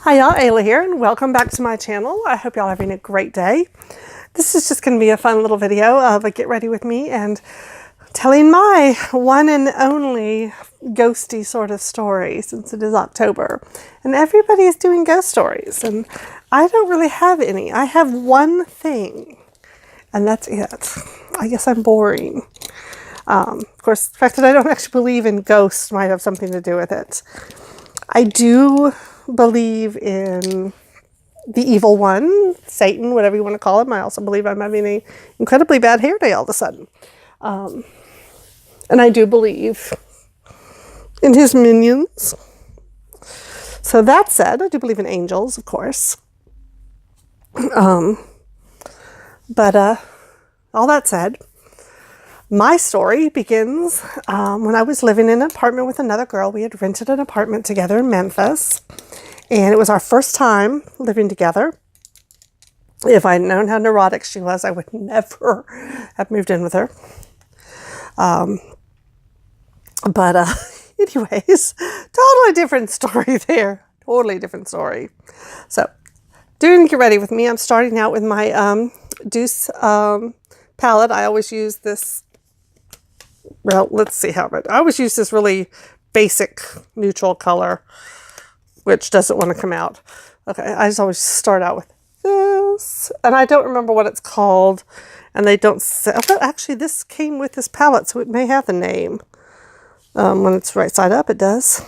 Hi y'all, Ayla here, and welcome back to my channel. I hope y'all are having a great day. This is just going to be a fun little video of a get ready with me and telling my one and only ghosty sort of story, since it is October. And everybody is doing ghost stories, and I don't really have any. I have one thing, and that's it. I guess I'm boring. Of course, the fact that I don't actually believe in ghosts might have something to do with it. I do believe in the evil one, Satan, whatever you want to call him. I also believe I'm having an incredibly bad hair day all of a sudden. And I do believe in his minions. So that said, I do believe in angels, of course. But all that said, my story begins when I was living in an apartment with another girl. We had rented an apartment together in Memphis, and it was our first time living together. If I had known how neurotic she was, I would never have moved in with her. Anyways, totally different story there. Totally different story. So, doing Get Ready With Me, I'm starting out with my Deuce palette. I always use this. Well, let's see how I always use this really basic neutral color, which doesn't want to come out. Okay, I just always start out with this, and I don't remember what it's called, and they don't say. Oh, actually, this came with this palette, so it may have the name. When it's right side up, it does.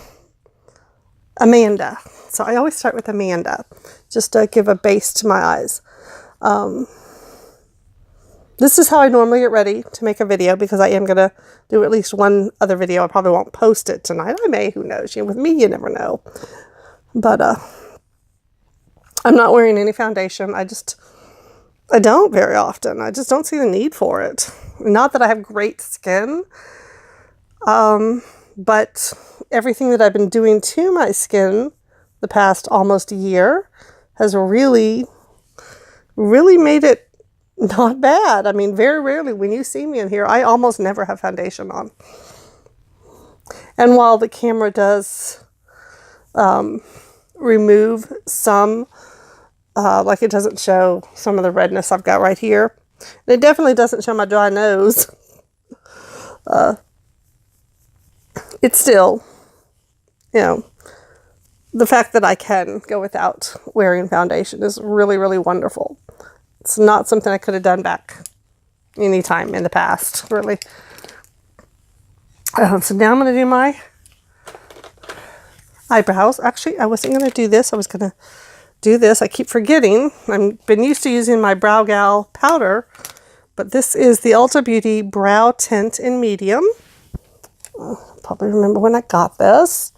Amanda. So I always start with Amanda, just to give a base to my eyes. This is how I normally get ready to make a video, because I am going to do at least one other video. I probably won't post it tonight. I may, who knows? With me, you never know. But I'm not wearing any foundation. I don't very often. I just don't see the need for it. Not that I have great skin, but everything that I've been doing to my skin the past almost a year has really made it not bad. I mean, very rarely when you see me in here, I almost never have foundation on. And while the camera does remove some, like it doesn't show some of the redness I've got right here, and it definitely doesn't show my dry nose, it's still, the fact that I can go without wearing foundation is really, really wonderful. It's not something I could have done back any time in the past, really. So now I'm going to do my eyebrows. Actually, I wasn't going to do this. I was going to do this. I keep forgetting. I've been used to using my Brow Gal powder, but this is the Ulta Beauty Brow Tint in Medium. Probably remember when I got this.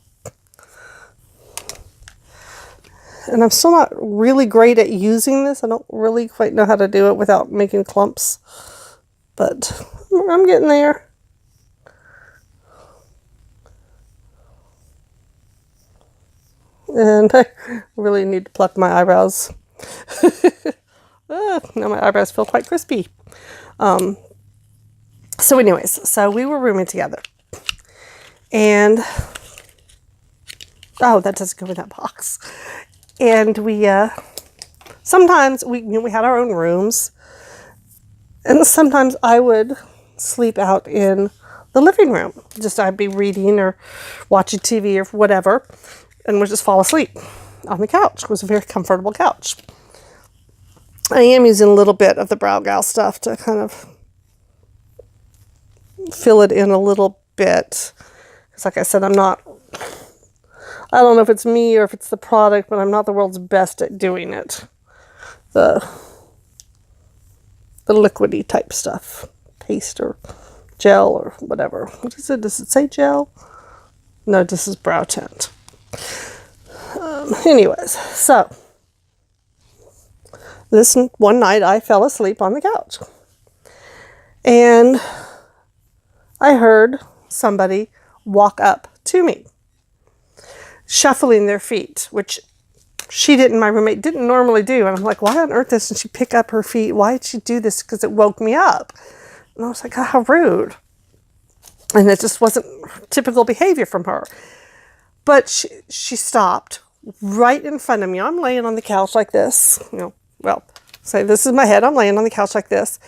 And I'm still not really great at using this. I don't really quite know how to do it without making clumps. But I'm getting there. And I really need to pluck my eyebrows. Now my eyebrows feel quite crispy. So anyways, so we were rooming together. And, oh, that doesn't go in that box. And we, sometimes we had our own rooms, and sometimes I would sleep out in the living room. I'd be reading or watching TV or whatever, and would just fall asleep on the couch. It was a very comfortable couch. I am using a little bit of the Brow Gal stuff to kind of fill it in a little bit. Because like I said, I don't know if it's me or if it's the product, but I'm not the world's best at doing it. The liquidy type stuff. Paste or gel or whatever. What is it? Does it say gel? No, this is brow tint. Anyways, so this one night I fell asleep on the couch. And I heard somebody walk up to me, shuffling their feet, which my roommate didn't normally do. And I'm like, why on earth doesn't she pick up her feet? Why did she do this? Because it woke me up. And I was like, oh, how rude. And it just wasn't typical behavior from her. But she stopped, right in front of me. I'm laying on the couch like this, well, say this is my head. I'm laying on the couch like this.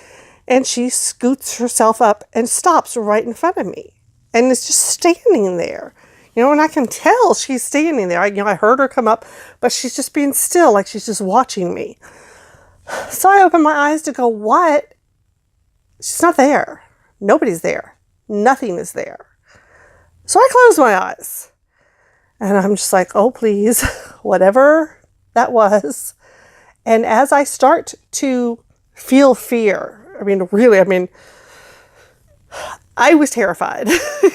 And she scoots herself up and stops right in front of me. And is just standing there. And I can tell she's standing there. I heard her come up, but she's just being still, like she's just watching me. So I open my eyes to go, what? She's not there. Nobody's there. Nothing is there. So I close my eyes. And I'm just like, oh, please, whatever that was. And as I start to feel fear, I was terrified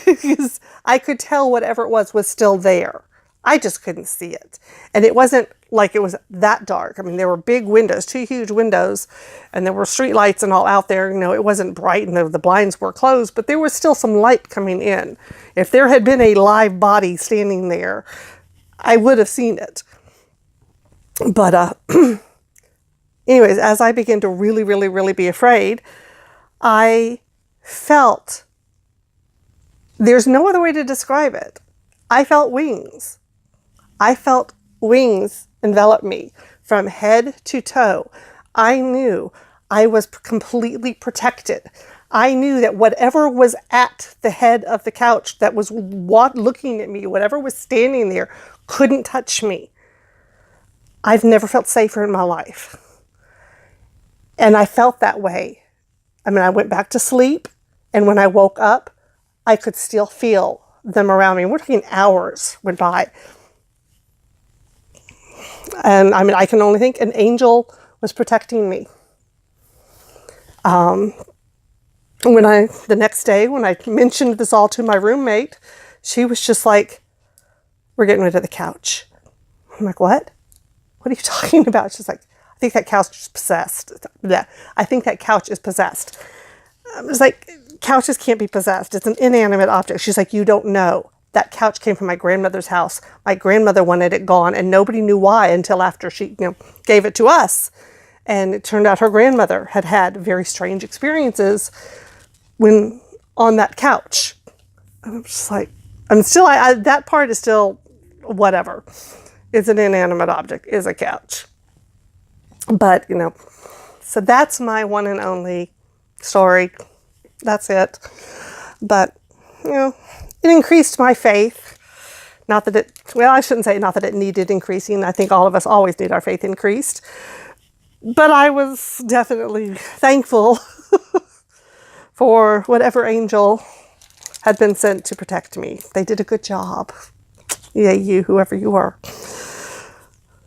because I could tell whatever it was still there. I just couldn't see it. And it wasn't like it was that dark. There were big windows, 2 huge windows, and there were street lights and all out there. It wasn't bright and the blinds were closed, but there was still some light coming in. If there had been a live body standing there, I would have seen it. But anyways, as I began to really, really, really be afraid, I felt, there's no other way to describe it. I felt wings. I felt wings envelop me from head to toe. I knew I was completely protected. I knew that whatever was at the head of the couch that was looking at me, whatever was standing there, couldn't touch me. I've never felt safer in my life. And I felt that way. I went back to sleep, and when I woke up, I could still feel them around me. We're talking hours went by. And I can only think an angel was protecting me. The next day, when I mentioned this all to my roommate, she was just like, we're getting rid of the couch. I'm like, what? What are you talking about? She's like, I think that couch is possessed. Yeah, I think that couch is possessed. I was like, couches can't be possessed. It's an inanimate object. She's like, you don't know. That couch came from my grandmother's house. My grandmother wanted it gone, and nobody knew why until after she, gave it to us. And it turned out her grandmother had had very strange experiences when on that couch. And I'm just like, that part is still whatever. It's an inanimate object, is a couch. But, so that's my one and only story. That's it. But, it increased my faith. Not that I shouldn't say not that it needed increasing. I think all of us always need our faith increased. But I was definitely thankful for whatever angel had been sent to protect me. They did a good job. Yeah, you, whoever you are.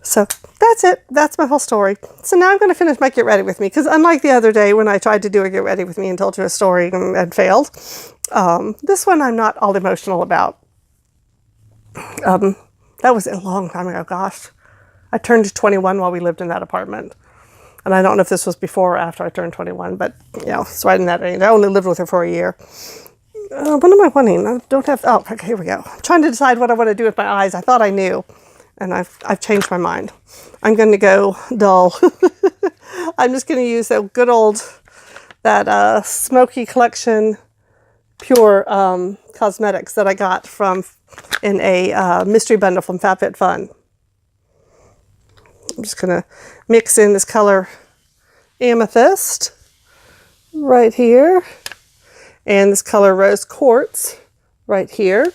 So that's it. That's my whole story. So now I'm going to finish my Get Ready With Me, because unlike the other day when I tried to do a Get Ready With Me and told you a story and failed, this one I'm not all emotional about. That was a long time ago. Gosh, I turned 21 while we lived in that apartment. And I don't know if this was before or after I turned 21, but, so I didn't have any. I only lived with her for a year. What am I wanting? I don't have, okay, here we go. I'm trying to decide what I want to do with my eyes. I thought I knew, and I've changed my mind. I'm going to go dull. I'm just going to use that good old, that Smoky Collection Pure Cosmetics that I got in a mystery bundle from FabFitFun. I'm just going to mix in this color Amethyst right here, and this color Rose Quartz right here.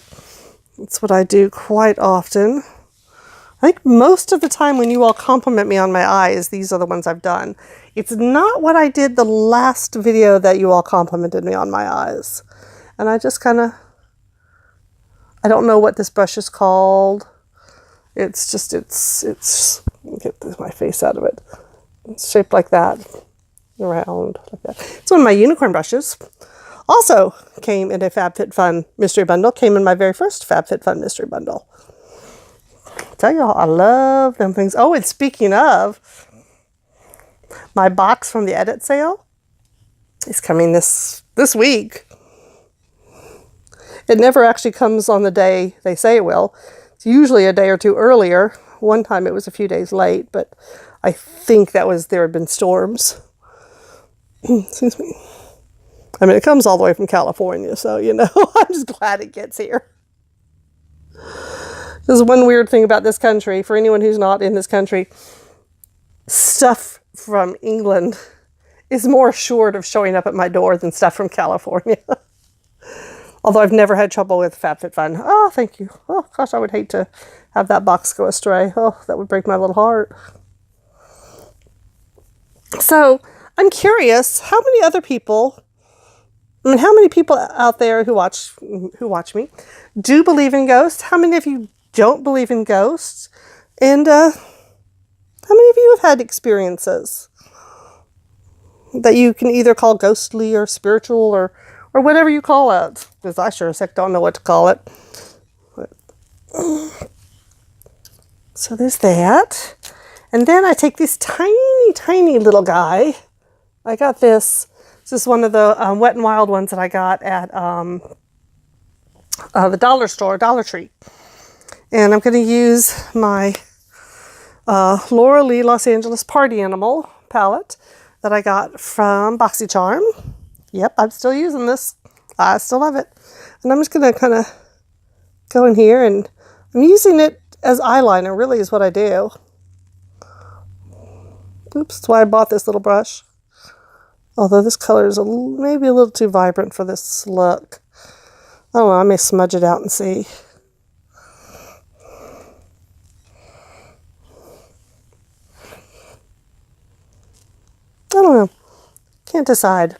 That's what I do quite often. I think most of the time when you all compliment me on my eyes, these are the ones I've done. It's not what I did the last video that you all complimented me on my eyes. And I just kind of, I don't know what this brush is called. It's just, get my face out of it. It's shaped like that, round like that. It's one of my unicorn brushes. Also came in a FabFitFun mystery bundle. Came in my very first FabFitFun mystery bundle. Tell y'all, I love them things. Oh, and speaking of, my box from the edit sale is coming this week. It never actually comes on the day they say it will. It's usually a day or two earlier. One time it was a few days late, but I think there had been storms. Excuse me. It comes all the way from California, so, I'm just glad it gets here. This is one weird thing about this country. For anyone who's not in this country, stuff from England is more assured of showing up at my door than stuff from California. Although I've never had trouble with FabFitFun. Oh, thank you. Oh, gosh, I would hate to have that box go astray. Oh, that would break my little heart. So, I'm curious, how many other people, how many people out there who watch me do believe in ghosts? How many of you don't believe in ghosts? And how many of you have had experiences that you can either call ghostly or spiritual or whatever you call it? Because I sure as heck don't know what to call it. So there's that. And then I take this tiny, tiny little guy. I got this. This is one of the Wet n Wild ones that I got at the dollar store, Dollar Tree. And I'm going to use my Laura Lee Los Angeles Party Animal palette that I got from BoxyCharm. Yep, I'm still using this. I still love it. And I'm just going to kind of go in here, and I'm using it as eyeliner, really is what I do. Oops, that's why I bought this little brush. Although this color is maybe a little too vibrant for this look. I don't know, I may smudge it out and see. I don't know. Can't decide.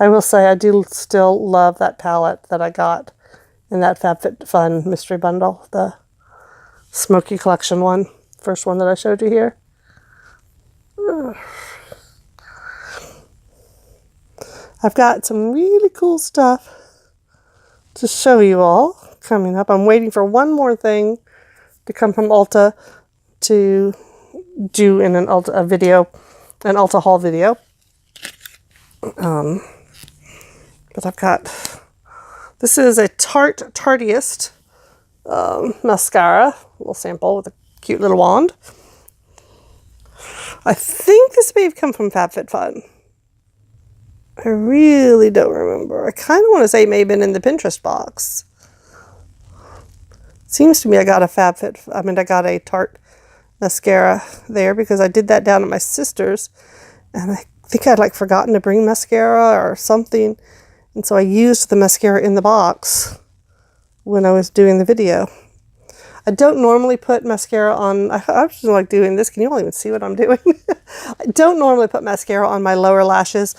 I will say I do still love that palette that I got in that FabFitFun mystery bundle. The Smoky Collection one. First one that I showed you here. I've got some really cool stuff to show you all coming up. I'm waiting for one more thing to come from Ulta to do in an Ulta video, an Ulta haul video. But I've got, this is a Tartiest mascara, a little sample with a cute little wand. I think this may have come from FabFitFun. I really don't remember. I kind of want to say it may have been in the Pinterest box. Seems to me I got a I got a Tarte mascara there because I did that down at my sister's, and I think I'd like forgotten to bring mascara or something, and so I used the mascara in the box when I was doing the video. I don't normally put mascara on, I just like doing this. Can you all even see what I'm doing? I don't normally put mascara on my lower lashes,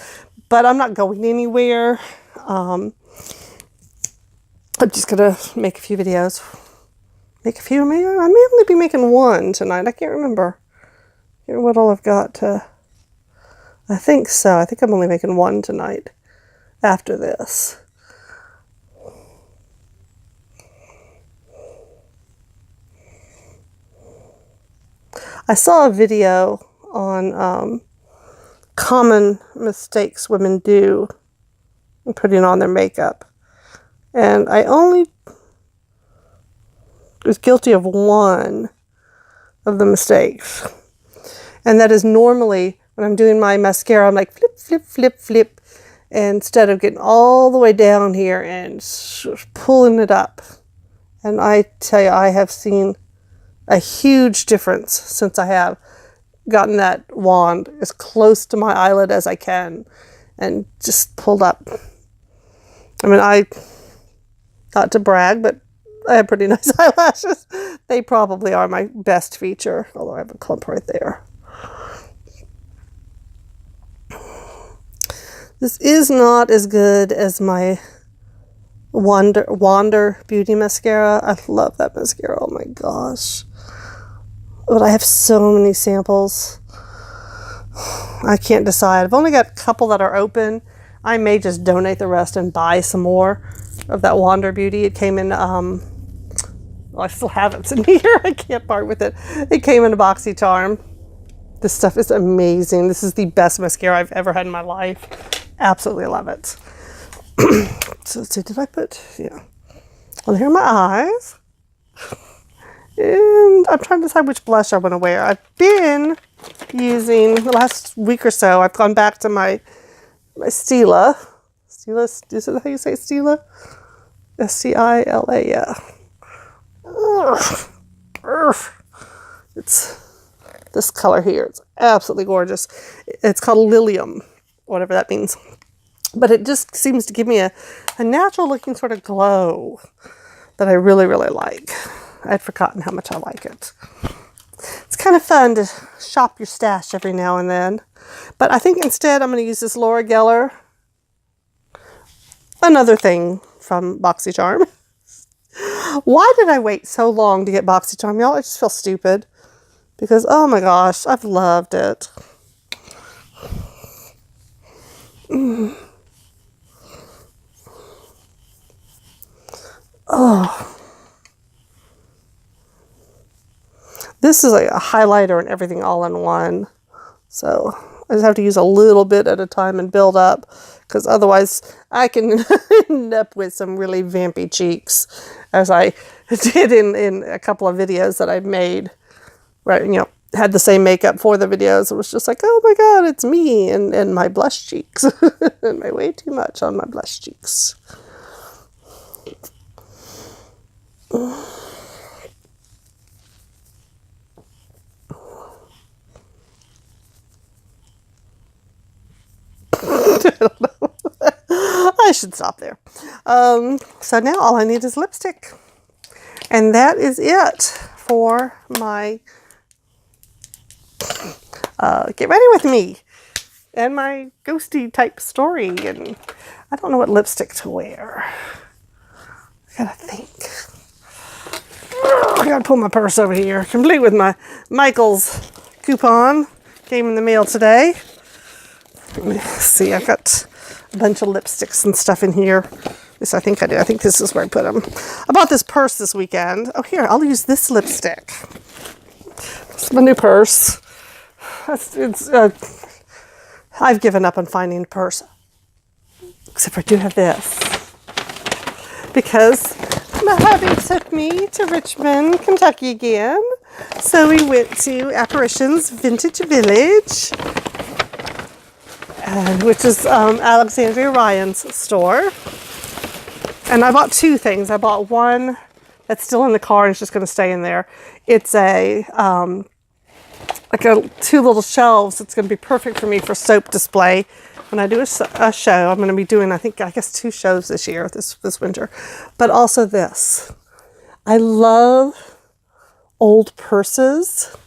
but I'm not going anywhere. I'm just going to make a few videos. I may only be making one tonight. I can't remember. What all I've got to, I think so. I think I'm only making one tonight after this. I saw a video on common mistakes women do in putting on their makeup. And I only was guilty of one of the mistakes. And that is normally when I'm doing my mascara, I'm like flip, flip, flip, flip. And instead of getting all the way down here and pulling it up. And I tell you, I have seen a huge difference since I have gotten that wand as close to my eyelid as I can and just pulled up. I mean, not to brag, but I have pretty nice eyelashes. They probably are my best feature, although I have a clump right there. This is not as good as my Wander Beauty Mascara. I love that mascara. Oh my gosh. But I have so many samples. I can't decide. I've only got a couple that are open. I may just donate the rest and buy some more of that Wander Beauty. It came in, well, I still have it in here. I can't part with it. It came in a BoxyCharm. This stuff is amazing. This is the best mascara I've ever had in my life. Absolutely love it. So let's see, did I put, yeah. Well, here are my eyes. And I'm trying to decide which blush I want to wear. I've been using, the last week or so, I've gone back to my Stila. Stila, is it how you say Stila? S-T-I-L-A, yeah. It's this color here. It's absolutely gorgeous. It's called Lilium, whatever that means. But it just seems to give me a natural looking sort of glow that I really, really like. I'd forgotten how much I like it. It's kind of fun to shop your stash every now and then. But I think instead I'm going to use this Laura Geller. Another thing from BoxyCharm. Why did I wait so long to get BoxyCharm, y'all? I just feel stupid. Because, oh my gosh, I've loved it. Oh. This is like a highlighter and everything all in one. So I just have to use a little bit at a time and build up. Because otherwise I can end up with some really vampy cheeks. As I did in a couple of videos that I've made. Right, you know, had the same makeup for the videos. It was just like, oh my god, it's me and my blush cheeks. And my way too much on my blush cheeks. I don't know. I should stop there. So now all I need is lipstick. And that is it for my get ready with me and my ghosty type story. And I don't know what lipstick to wear. I gotta think. I gotta pull my purse over here, complete with my Michael's coupon. Came in the mail today. Let me see, I've got a bunch of lipsticks and stuff in here. Yes, I think I do. I think this is where I put them. I bought this purse this weekend. Oh, here, I'll use this lipstick. It's my new purse. I've given up on finding a purse. Except I do have this. Because my hubby took me to Richmond, Kentucky again. So we went to Apparition's Vintage Village, which is Alexandria Ryan's store. And I bought two things. I bought one that's still in the car and it's just going to stay in there. It's a two little shelves. It's going to be perfect for me for soap display. When I do a show, I'm going to be doing, I guess 2 shows this year, this winter. But also this. I love old purses. I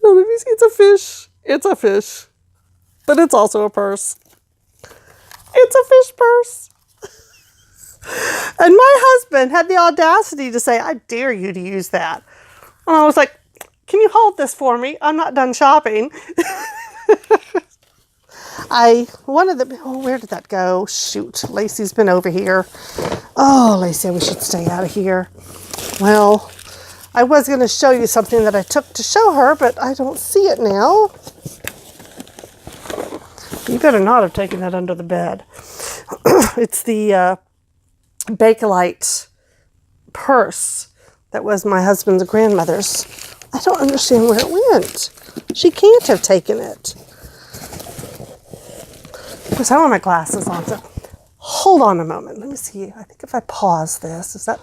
don't know if you see, it's a fish. It's a fish. But it's also a purse. It's a fish purse. And my husband had the audacity to say, I dare you to use that. And I was like, can you hold this for me? I'm not done shopping. Where did that go? Shoot, Lacey's been over here. Oh, Lacey, we should stay out of here. Well, I was going to show you something that I took to show her, but I don't see it now. You better not have taken that under the bed. It's the Bakelite purse that was my husband's grandmother's. I don't understand where it went. She can't have taken it. Because I don't have my glasses on, so hold on a moment. Let me see. I think if I pause this, is that...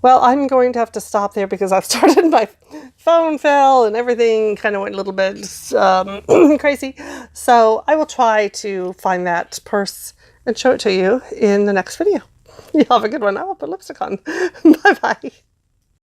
Well, I'm going to have to stop there because I've started, my phone fell and everything kind of went a little bit crazy. So I will try to find that purse and show it to you in the next video. You have a good one. I will put lipstick on. Bye-bye.